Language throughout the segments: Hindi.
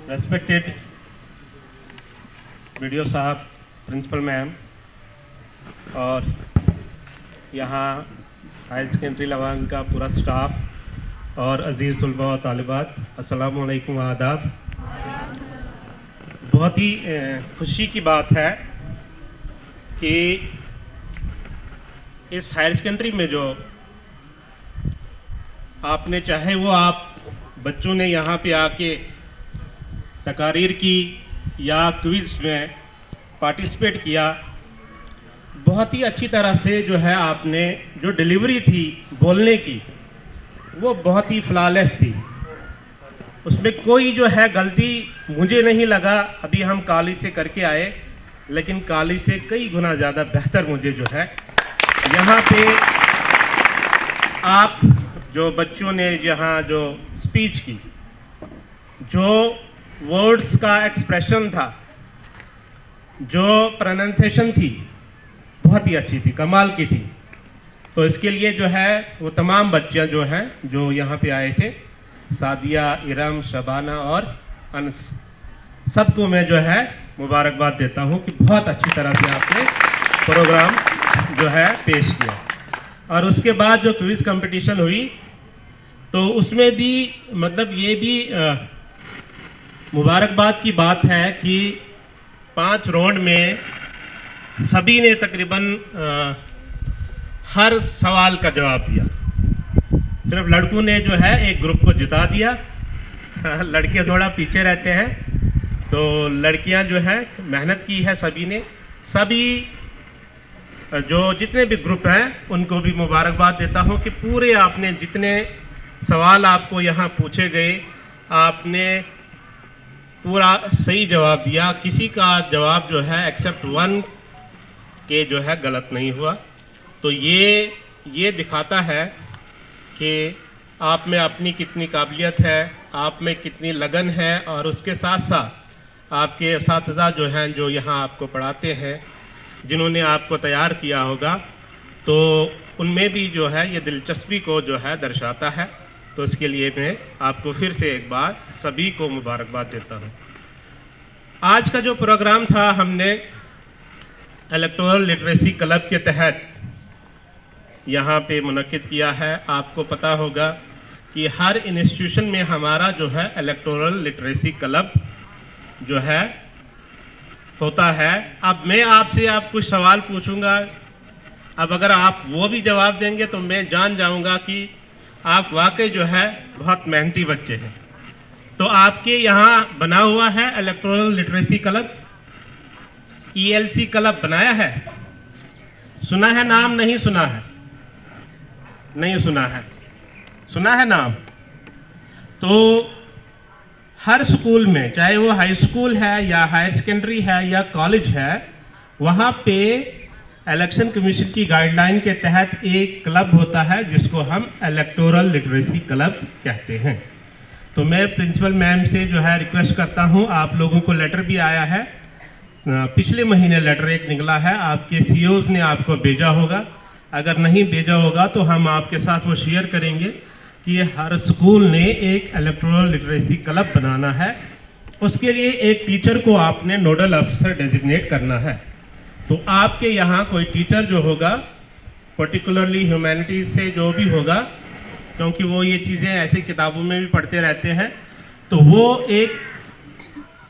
रेस्पेक्टेड वीडियो साहब, प्रिंसिपल मैम और यहाँ हायर सेकेंडरी लवांग का पूरा स्टाफ और अजीज़ तलबा व तालिबात, अस्सलामु अलैकुम व आदाब। बहुत ही खुशी की बात है कि इस हायर सेकेंडरी में जो आपने चाहे वो आप बच्चों ने यहाँ पे आके तकारीर की या क्विज़ में पार्टिसिपेट किया, बहुत ही अच्छी तरह से जो है आपने जो डिलीवरी थी बोलने की वो बहुत ही फ्लॉलेस थी। उसमें कोई जो है गलती मुझे नहीं लगा। अभी हम कॉलेज से करके आए, लेकिन कॉलेज से कई गुना ज़्यादा बेहतर मुझे जो है यहाँ पे आप जो बच्चों ने यहाँ जो स्पीच की, जो वर्ड्स का एक्सप्रेशन था, जो प्रोनाउंसिएशन थी, बहुत ही अच्छी थी, कमाल की थी। तो इसके लिए जो है वो तमाम बच्चियाँ जो हैं जो यहाँ पे आए थे, सादिया, इरम, शबाना और अनस, सबको मैं जो है मुबारकबाद देता हूँ कि बहुत अच्छी तरह से आपने प्रोग्राम जो है पेश किया। और उसके बाद जो क्विज़ कंपटीशन हुई तो उसमें भी मतलब ये भी मुबारकबाद की बात है कि 5 राउंड में सभी ने तकरीबन हर सवाल का जवाब दिया। सिर्फ लड़कों ने जो है एक ग्रुप को जिता दिया, लड़के थोड़ा पीछे रहते हैं। तो लड़कियां जो है मेहनत की है सभी ने। सभी जो जितने भी ग्रुप हैं उनको भी मुबारकबाद देता हूं कि पूरे आपने जितने सवाल आपको यहाँ पूछे गए आपने पूरा सही जवाब दिया। किसी का जवाब जो है एक्सेप्ट 1 के जो है गलत नहीं हुआ। तो ये दिखाता है कि आप में अपनी कितनी काबिलियत है, आप में कितनी लगन है, और उसके साथ साथ आपके असातिज़ा जो हैं जो यहाँ आपको पढ़ाते हैं, जिन्होंने आपको तैयार किया होगा, तो उनमें भी जो है ये दिलचस्पी को जो है दर्शाता है। तो इसके लिए मैं आपको फिर से एक बार सभी को मुबारकबाद देता हूँ। आज का जो प्रोग्राम था हमने इलेक्टोरल लिटरेसी क्लब के तहत यहाँ पे मुनक्किद किया है। आपको पता होगा कि हर इंस्टीट्यूशन में हमारा जो है इलेक्टोरल लिटरेसी क्लब जो है होता है। अब मैं आपसे आप कुछ सवाल पूछूंगा, अब अगर आप वो भी जवाब देंगे तो मैं जान जाऊंगा कि आप वाकई जो है बहुत मेहनती बच्चे हैं। तो आपके यहाँ बना हुआ है electoral literacy club, ELC club बनाया है? सुना है नाम? नहीं सुना है? नहीं सुना है, सुना है नाम? तो हर स्कूल में, चाहे वो हाई स्कूल है या हायर सेकेंडरी है या कॉलेज है, वहाँ पे इलेक्शन कमीशन की गाइडलाइन के तहत एक क्लब होता है जिसको हम इलेक्टोरल लिटरेसी क्लब कहते हैं। तो मैं प्रिंसिपल मैम से जो है रिक्वेस्ट करता हूँ, आप लोगों को लेटर भी आया है, पिछले महीने लेटर एक निकला है, आपके CEOs ने आपको भेजा होगा। अगर नहीं भेजा होगा तो हम आपके साथ वो शेयर करेंगे कि हर स्कूल ने एक इलेक्टोरल लिटरेसी क्लब बनाना है। उसके लिए एक टीचर को आपने नोडल ऑफिसर डेजिग्नेट करना है। तो आपके यहाँ कोई टीचर जो होगा, पर्टिकुलरली ह्यूमैनिटीज़ से जो भी होगा, क्योंकि वो ये चीज़ें ऐसे किताबों में भी पढ़ते रहते हैं, तो वो एक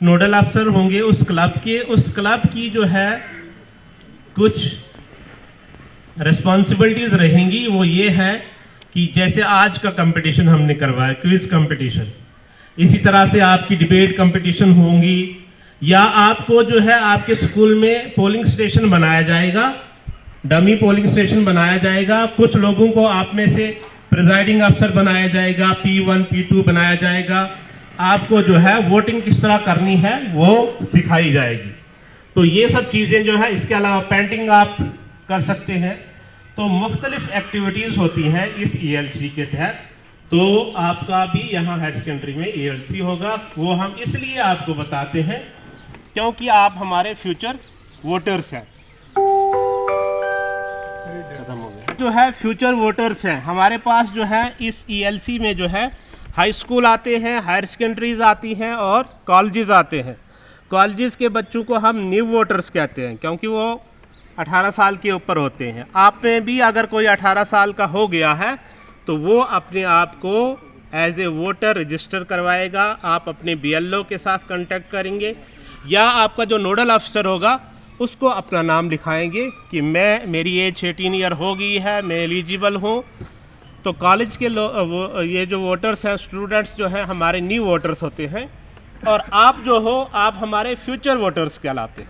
नोडल ऑफिसर होंगे उस क्लब के। उस क्लब की जो है कुछ रिस्पॉन्सिबिलिटीज़ रहेंगी। वो ये है कि जैसे आज का कंपटीशन हमने करवाया, क्विज कंपटीशन, इसी तरह से आपकी डिबेट कंपटीशन होंगी, या आपको जो है आपके स्कूल में पोलिंग स्टेशन बनाया जाएगा, डमी पोलिंग स्टेशन बनाया जाएगा। कुछ लोगों को आप में से प्रिजाइडिंग अफसर बनाया जाएगा, P1 P2 बनाया जाएगा। आपको जो है वोटिंग किस तरह करनी है वो सिखाई जाएगी। तो ये सब चीज़ें जो है, इसके अलावा पेंटिंग आप कर सकते हैं। तो मुख्तलिफ एक्टिविटीज़ होती हैं इस ELC के तहत। तो आपका भी यहाँ हायर सेकेंडरी में ELC होगा। वो हम इसलिए आपको बताते हैं क्योंकि आप हमारे फ्यूचर वोटर्स हैं। खत्म हो गया। जो है फ्यूचर वोटर्स हैं हमारे पास, जो है इस ELC में जो है हाई स्कूल आते हैं, हायर सेकेंडरीज आती हैं और कॉलेजेस आते हैं। कॉलेजेस के बच्चों को हम न्यू वोटर्स कहते हैं क्योंकि वो 18 साल के ऊपर होते हैं। आप में भी अगर कोई 18 साल का हो गया है तो वो अपने आप को एज ए वोटर रजिस्टर करवाएगा। आप अपने BLO के साथ कांटेक्ट करेंगे या आपका जो नोडल अफसर होगा उसको अपना नाम लिखाएंगे कि मेरी एज 18 ईयर हो गई है, मैं एलिजिबल हूँ। तो कॉलेज के ये जो वोटर्स हैं, स्टूडेंट्स जो हैं, हमारे न्यू वोटर्स होते हैं और आप जो हो आप हमारे फ्यूचर वोटर्स कहलाते हैं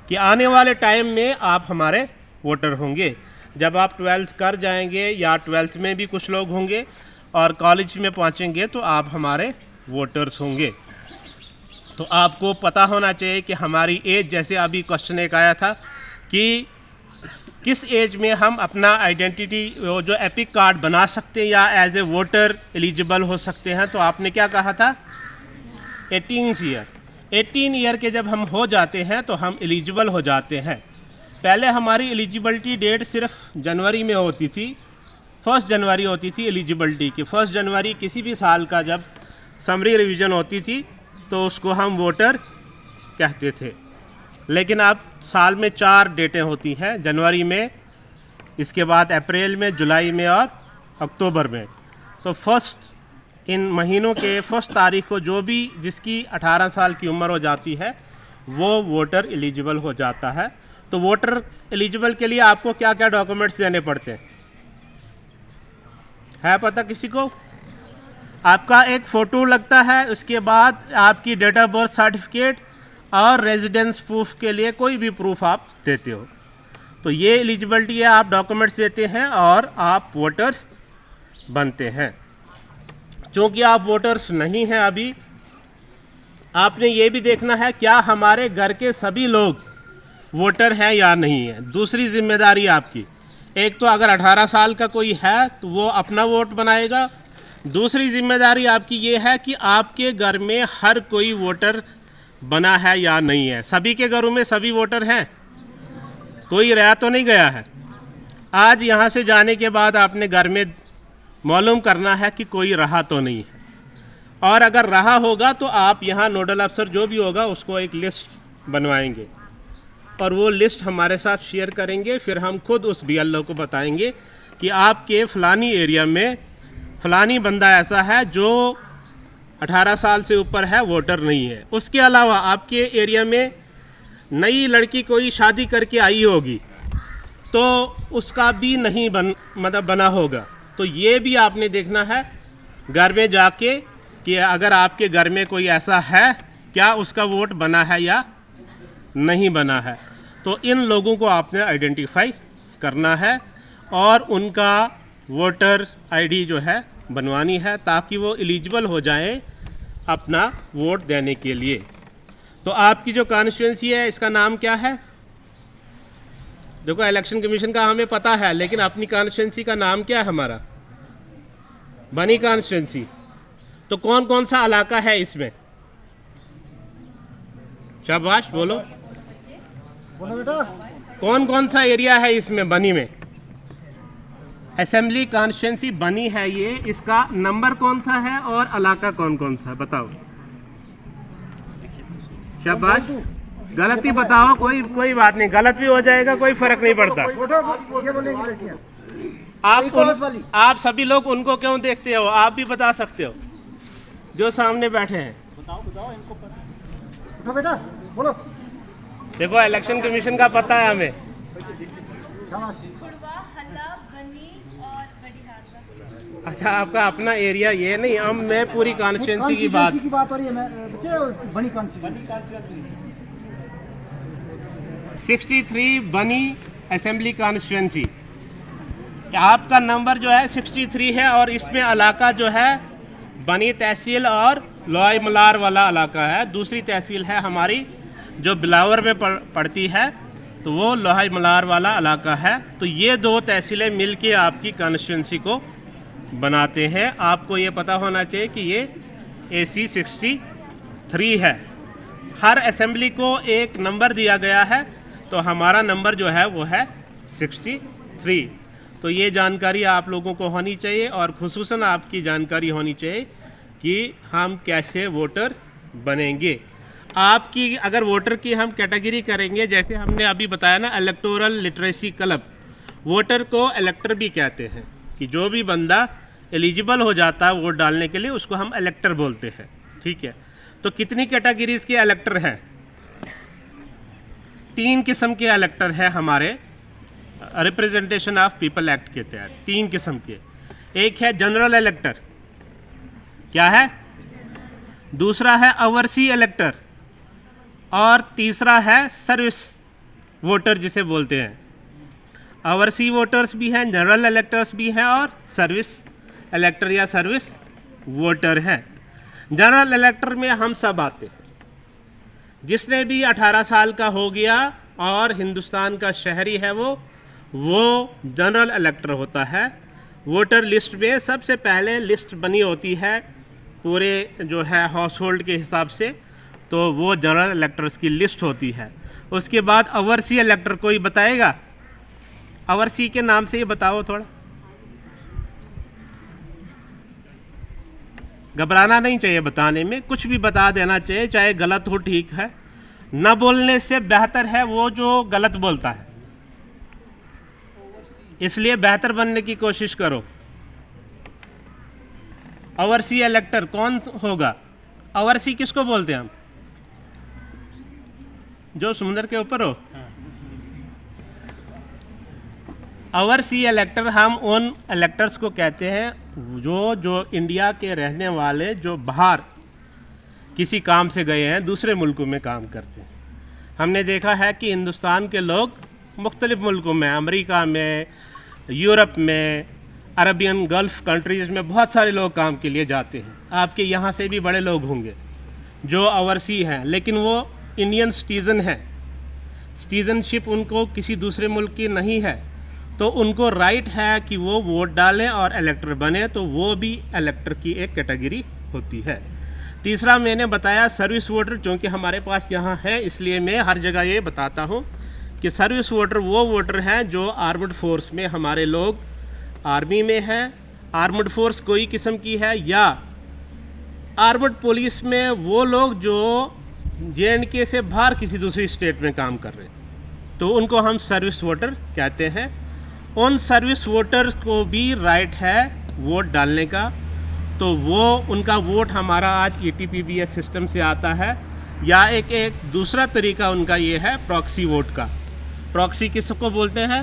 कि आने वाले टाइम में आप हमारे वोटर होंगे। जब आप 12th कर जाएंगे या 12th में भी कुछ लोग होंगे और कॉलेज में पहुंचेंगे तो आप हमारे वोटर्स होंगे। तो आपको पता होना चाहिए कि हमारी एज, जैसे अभी क्वेश्चन एक आया था कि किस एज में हम अपना आइडेंटिटी जो एपिक कार्ड बना सकते हैं या एज ए वोटर एलिजिबल हो सकते हैं। तो आपने क्या कहा था? 18 ईयर। 18 ईयर के जब हम हो जाते हैं तो हम एलिजिबल हो जाते हैं। पहले हमारी एलिजिबिलिटी डेट सिर्फ जनवरी में होती थी, 1 जनवरी होती थी एलिजिबिलिटी की। 1 जनवरी किसी भी साल का जब समरी रिवीजन होती थी तो उसको हम वोटर कहते थे। लेकिन अब साल में 4 डेटें होती हैं, जनवरी में, इसके बाद अप्रैल में, जुलाई में और अक्टूबर में। तो इन महीनों के 1 तारीख को जो भी जिसकी 18 साल की उम्र हो जाती है वो वोटर एलिजिबल हो जाता है। तो वोटर एलिजिबल के लिए आपको क्या क्या डॉक्यूमेंट्स देने पड़ते हैं, है पता किसी को? आपका एक फ़ोटो लगता है, उसके बाद आपकी डेट ऑफ बर्थ सर्टिफिकेट और रेजिडेंस प्रूफ के लिए कोई भी प्रूफ आप देते हो। तो ये एलिजिबिलिटी है, आप डॉक्यूमेंट्स देते हैं और आप वोटर्स बनते हैं। क्योंकि आप वोटर्स नहीं हैं अभी, आपने ये भी देखना है क्या हमारे घर के सभी लोग वोटर हैं या नहीं है। दूसरी जिम्मेदारी आपकी, एक तो अगर 18 साल का कोई है तो वो अपना वोट बनाएगा। दूसरी जिम्मेदारी आपकी ये है कि आपके घर में हर कोई वोटर बना है या नहीं है। सभी के घरों में सभी वोटर हैं, कोई रह तो नहीं गया है। आज यहाँ से जाने के बाद आपने घर में मालूम करना है कि कोई रहा तो नहीं है, और अगर रहा होगा तो आप यहाँ नोडल अफसर जो भी होगा उसको एक लिस्ट बनवाएंगे और वो लिस्ट हमारे साथ शेयर करेंगे। फिर हम खुद उस BLO को बताएंगे कि आपके फ़लानी एरिया में फ़लानी बंदा ऐसा है जो 18 साल से ऊपर है, वोटर नहीं है। उसके अलावा आपके एरिया में नई लड़की कोई शादी करके आई होगी तो उसका भी नहीं बना होगा। तो ये भी आपने देखना है घर में जाके कि अगर आपके घर में कोई ऐसा है, क्या उसका वोट बना है या नहीं बना है। तो इन लोगों को आपने आइडेंटिफाई करना है और उनका वोटर ID जो है बनवानी है ताकि वो एलिजिबल हो जाएं अपना वोट देने के लिए। तो आपकी जो कॉन्स्टिट्यूंसी है इसका नाम क्या है? देखो, इलेक्शन कमीशन का हमें पता है, लेकिन अपनी कॉन्स्टिट्यूंसी का नाम क्या है हमारा? बनी कॉन्स्टिट्यूंसी। तो कौन कौन सा इलाका है इसमें? शाबाश, बोलो बेटा, कौन कौन सा एरिया है इसमें बनी में? असेंबली कॉन्स्टिट्यूंसी बनी है ये, इसका नंबर कौन सा है और इलाका कौन कौन सा, बताओ। शाबाश, गलती बताओ, कोई बात नहीं, गलत भी हो जाएगा, कोई फर्क नहीं पड़ता। आप सभी लोग उनको क्यों देखते हो, आप भी बता सकते हो जो सामने बैठे हैं। बताओ इनको बेटा, बोलो। देखो, इलेक्शन कमीशन का पता है हमें। अच्छा, आपका अपना एरिया ये नहीं, हम मैं पूरी कॉन्स्टिट्यूंसी की बात हो रही है। बनी कॉन्स्टिट्यूंसी 63 बनी असेंबली कॉन्स्टिट्यूंसी, आपका नंबर जो है 63 है और इसमें इलाका जो है बनी तहसील और लोई मलार वाला इलाका है। दूसरी तहसील है हमारी जो बिलावर में पड़ती है, तो वो लोहाई मलार वाला इलाका है। तो ये 2 तहसीलें मिलके आपकी कॉन्स्टिट्यूंसी को बनाते हैं। आपको ये पता होना चाहिए कि ये AC 63 है। हर असेंबली को एक नंबर दिया गया है, तो हमारा नंबर जो है वो है 63। तो ये जानकारी आप लोगों को होनी चाहिए और खुसूसन आपकी जानकारी होनी चाहिए कि हम कैसे वोटर बनेंगे। आपकी अगर वोटर की हम कैटेगरी करेंगे, जैसे हमने अभी बताया ना, इलेक्टोरल लिटरेसी क्लब, वोटर को इलेक्टर भी कहते हैं, कि जो भी बंदा एलिजिबल हो जाता है वोट डालने के लिए उसको हम इलेक्टर बोलते हैं। ठीक है, तो कितनी कैटेगरीज के इलेक्टर हैं? 3 किस्म के इलेक्टर हैं हमारे रिप्रेजेंटेशन ऑफ पीपल एक्ट के तहत। 3 किस्म के, एक है जनरल इलेक्टर, क्या है? दूसरा है ओवरसी इलेक्टर, और तीसरा है सर्विस वोटर जिसे बोलते हैं। ओवरसी वोटर्स भी हैं, जनरल इलेक्टर्स भी हैं, और सर्विस इलेक्टर या सर्विस वोटर हैं। जनरल इलेक्टर में हम सब आते हैं, जिसने भी 18 साल का हो गया और हिंदुस्तान का शहरी है वो जनरल इलेक्टर होता है। वोटर लिस्ट में सबसे पहले लिस्ट बनी होती है पूरे जो है हाउस होल्ड के हिसाब से, तो वो जनरल इलेक्टर्स की लिस्ट होती है। उसके बाद ओवरसी इलेक्टर, कोई बताएगा? ओवरसी के नाम से ही बताओ थोड़ा, घबराना नहीं चाहिए बताने में, कुछ भी बता देना चाहिए, चाहे गलत हो ठीक है, न बोलने से बेहतर है वो जो गलत बोलता है, इसलिए बेहतर बनने की कोशिश करो। ओवरसी इलेक्टर कौन होगा? ओवरसी किसको बोलते हैं हम? जो समुद्र के ऊपर हो। ओवरसी इलेक्टर हम उन इलेक्टर्स को कहते हैं जो इंडिया के रहने वाले, जो बाहर किसी काम से गए हैं, दूसरे मुल्कों में काम करते हैं। हमने देखा है कि हिंदुस्तान के लोग मुख्तलिफ मुल्कों में, अमेरिका में, यूरोप में, अरबियन गल्फ़ कंट्रीज़ में बहुत सारे लोग काम के लिए जाते हैं। आपके यहाँ से भी बड़े लोग होंगे जो ओवरसी हैं, लेकिन वो इंडियन सिटीज़न हैं, सिटीज़नशिप उनको किसी दूसरे मुल्क की नहीं है, तो उनको राइट है कि वो वोट डालें और इलेक्टर बने, तो वो भी इलेक्टर की एक कैटेगरी होती है। तीसरा मैंने बताया सर्विस वोटर, क्योंकि हमारे पास यहाँ है इसलिए मैं हर जगह ये बताता हूँ कि सर्विस वोटर वो वोटर हैं जो आर्मड फोर्स में, हमारे लोग आर्मी में हैं, आर्मड फोर्स कोई किस्म की है, या आर्मड पुलिस में वो लोग जो JNK से बाहर किसी दूसरी स्टेट में काम कर रहे हैं, तो उनको हम सर्विस वोटर कहते हैं। उन सर्विस वोटर को भी राइट है वोट डालने का, तो वो उनका वोट हमारा आज ETPBS सिस्टम से आता है, या एक दूसरा तरीका उनका ये है प्रॉक्सी वोट का। प्रॉक्सी किसको बोलते हैं?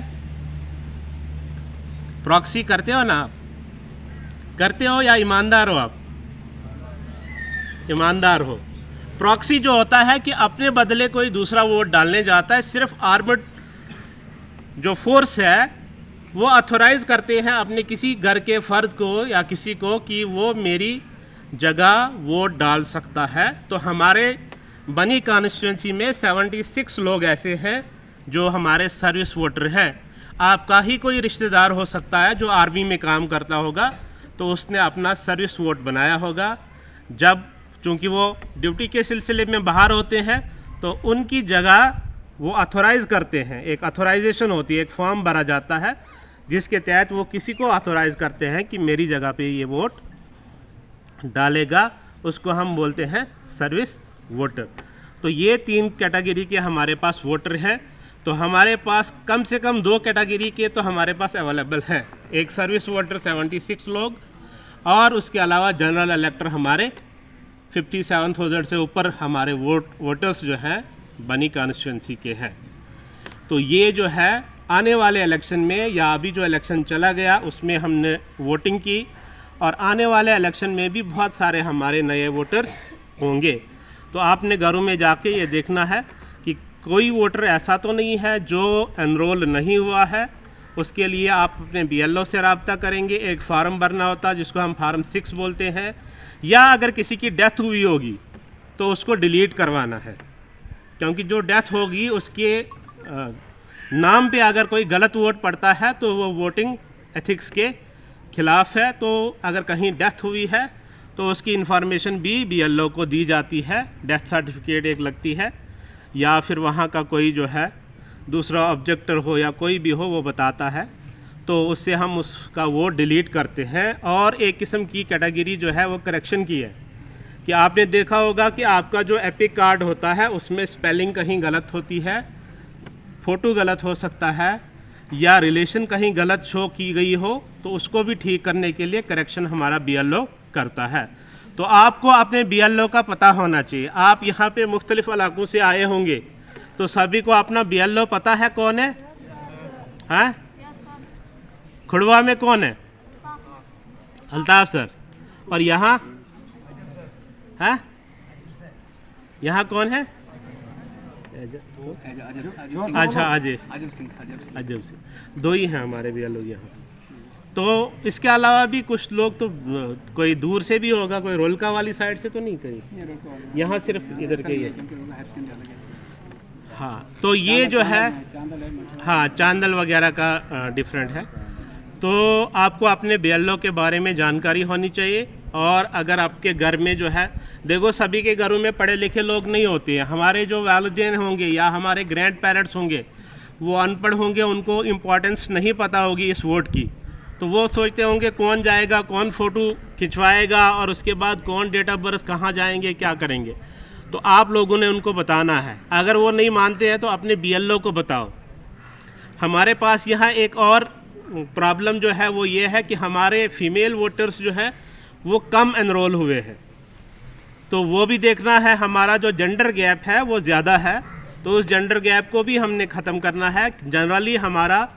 प्रॉक्सी करते हो ना आप? करते हो या ईमानदार हो आप? ईमानदार हो। प्रॉक्सी जो होता है कि अपने बदले कोई दूसरा वोट डालने जाता है, सिर्फ आर्मड जो फोर्स है वो अथोराइज़ करते हैं अपने किसी घर के फ़र्द को या किसी को कि वो मेरी जगह वोट डाल सकता है। तो हमारे बनी कॉन्स्टिट्यूंसी में 76 लोग ऐसे हैं जो हमारे सर्विस वोटर हैं। आपका ही कोई रिश्तेदार हो सकता है जो आर्मी में काम करता होगा, तो उसने अपना सर्विस वोट बनाया होगा। जब चूँकि वो ड्यूटी के सिलसिले में बाहर होते हैं, तो उनकी जगह वो अथोराइज़ करते हैं, एक अथोराइजेशन होती है, एक फॉर्म भरा जाता है जिसके तहत वो किसी को अथोराइज़ करते हैं कि मेरी जगह पे ये वोट डालेगा, उसको हम बोलते हैं सर्विस वोटर। तो ये 3 कैटेगरी के हमारे पास वोटर हैं। तो हमारे पास कम से कम 2 कैटेगरी के तो हमारे पास अवेलेबल हैं, एक सर्विस वोटर 76 लोग, और उसके अलावा जनरल इलेक्टर हमारे 57,000 से ऊपर हमारे वोटर्स जो हैं बनी कॉन्स्टिट्यूंसी के हैं। तो ये जो है आने वाले इलेक्शन में, या अभी जो इलेक्शन चला गया उसमें हमने वोटिंग की, और आने वाले इलेक्शन में भी बहुत सारे हमारे नए वोटर्स होंगे। तो आपने घरों में जाके ये देखना है कि कोई वोटर ऐसा तो नहीं है जो एनरोल नहीं हुआ है। उसके लिए आप अपने BLO से रब्ता करेंगे, एक फार्म भरना होता है जिसको हम फार्म 6 बोलते हैं, या अगर किसी की डेथ हुई होगी तो उसको डिलीट करवाना है, क्योंकि जो डेथ होगी उसके नाम पे अगर कोई गलत वोट पड़ता है तो वो वोटिंग एथिक्स के खिलाफ है। तो अगर कहीं डेथ हुई है तो उसकी इन्फॉर्मेशन भी BLO को दी जाती है, डेथ सर्टिफिकेट एक लगती है, या फिर वहाँ का कोई जो है दूसरा ऑब्जेक्टर हो या कोई भी हो वो बताता है। तो उससे हम उसका वो डिलीट करते हैं। और एक किस्म की कैटेगरी जो है वो करेक्शन की है कि आपने देखा होगा कि आपका जो एपिक कार्ड होता है उसमें स्पेलिंग कहीं गलत होती है, फ़ोटो गलत हो सकता है, या रिलेशन कहीं गलत शो की गई हो, तो उसको भी ठीक करने के लिए करेक्शन हमारा BLO करता है। तो आपको अपने BLO का पता होना चाहिए। आप यहाँ पे मुख्तलिफ़ इलाकों से आए होंगे तो सभी को अपना BLO पता है कौन है? हाँ, खुड़वा में कौन है? अल्ताफ़ सर। और यहाँ है, यहाँ कौन है? अच्छा, अजय सिंह। दो ही हैं हमारे BLO यहाँ। तो इसके अलावा भी कुछ लोग तो कोई दूर से भी होगा, कोई रोलका वाली साइड से तो नहीं, कहीं यहाँ सिर्फ इधर के ही है। हाँ, तो ये जो है, हाँ, चांदल वगैरह का डिफरेंट है। तो आपको अपने BLO के बारे में जानकारी होनी चाहिए। और अगर आपके घर में जो है, देखो सभी के घरों में पढ़े लिखे लोग नहीं होते हैं। हमारे जो वालिदैन होंगे या हमारे ग्रैंड पेरेंट्स होंगे वो अनपढ़ होंगे, उनको इम्पोर्टेंस नहीं पता होगी इस वोट की। तो वो सोचते होंगे कौन जाएगा, कौन फ़ोटो खिंचवाएगा, और उसके बाद कौन डेट ऑफ बर्थ, कहाँ जाएंगे, क्या करेंगे। तो आप लोगों ने उनको बताना है। अगर वो नहीं मानते हैं तो अपने BLO को बताओ। हमारे पास यहाँ एक और प्रॉब्लम जो है वो ये है कि हमारे फ़ीमेल वोटर्स जो है वो कम एनरोल हुए हैं। तो वो भी देखना है। हमारा जो जेंडर गैप है वो ज़्यादा है, तो उस जेंडर गैप को भी हमने ख़त्म करना है। जनरली हमारा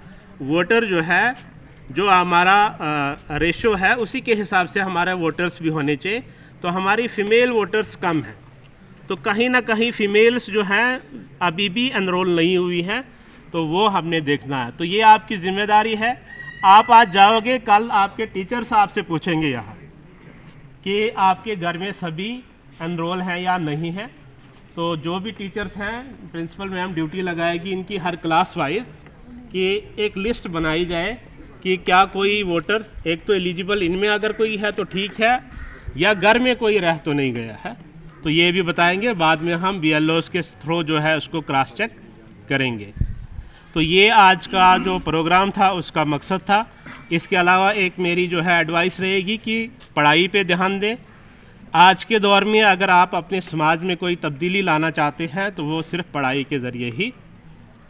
वोटर जो है, जो हमारा रेशो है, उसी के हिसाब से हमारे वोटर्स भी होने चाहिए। तो हमारी फ़ीमेल वोटर्स कम हैं, तो कहीं ना कहीं फ़ीमेल्स जो हैं अभी भी एनरोल नहीं हुई हैं, तो वो हमने देखना है। तो ये आपकी ज़िम्मेदारी है। आप आज जाओगे, कल आपके टीचर्स आपसे पूछेंगे यहाँ कि आपके घर में सभी एनरोल हैं या नहीं हैं। तो जो भी टीचर्स हैं, प्रिंसिपल मैम ड्यूटी लगाएगी इनकी हर क्लास वाइज कि एक लिस्ट बनाई जाए कि क्या कोई वोटर, एक तो एलिजिबल इनमें अगर कोई है तो ठीक है, या घर में कोई रह तो नहीं गया है, तो ये भी बताएंगे। बाद में हम BLOs के थ्रू जो है उसको क्रॉस चेक करेंगे। तो ये आज का जो प्रोग्राम था उसका मकसद था। इसके अलावा एक मेरी जो है एडवाइस रहेगी कि पढ़ाई पे ध्यान दें। आज के दौर में अगर आप अपने समाज में कोई तब्दीली लाना चाहते हैं तो वो सिर्फ पढ़ाई के ज़रिए ही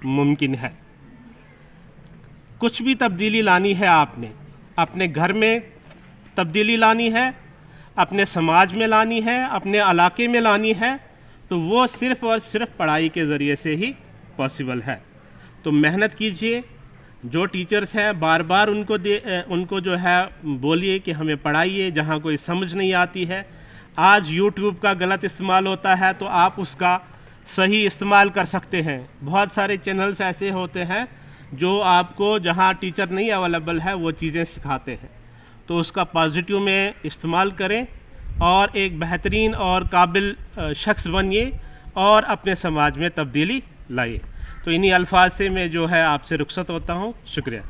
मुमकिन है। कुछ भी तब्दीली लानी है आपने, अपने घर में तब्दीली लानी है, अपने समाज में लानी है, अपने इलाके में लानी है, तो वो सिर्फ़ और सिर्फ पढ़ाई के ज़रिए से ही पॉसिबल है। तो मेहनत कीजिए। जो टीचर्स हैं बार बार उनको जो है बोलिए कि हमें पढ़ाइए। जहाँ कोई समझ नहीं आती है, आज YouTube का गलत इस्तेमाल होता है तो आप उसका सही इस्तेमाल कर सकते हैं। बहुत सारे चैनल्स ऐसे होते हैं जो आपको जहाँ टीचर नहीं अवेलेबल है वो चीज़ें सिखाते हैं, तो उसका पॉजिटिव में इस्तेमाल करें और एक बेहतरीन और काबिल शख्स बनिए और अपने समाज में तब्दीली लाइए। तो इन्हीं अल्फाज से मैं जो है आपसे रुखसत होता हूँ। शुक्रिया।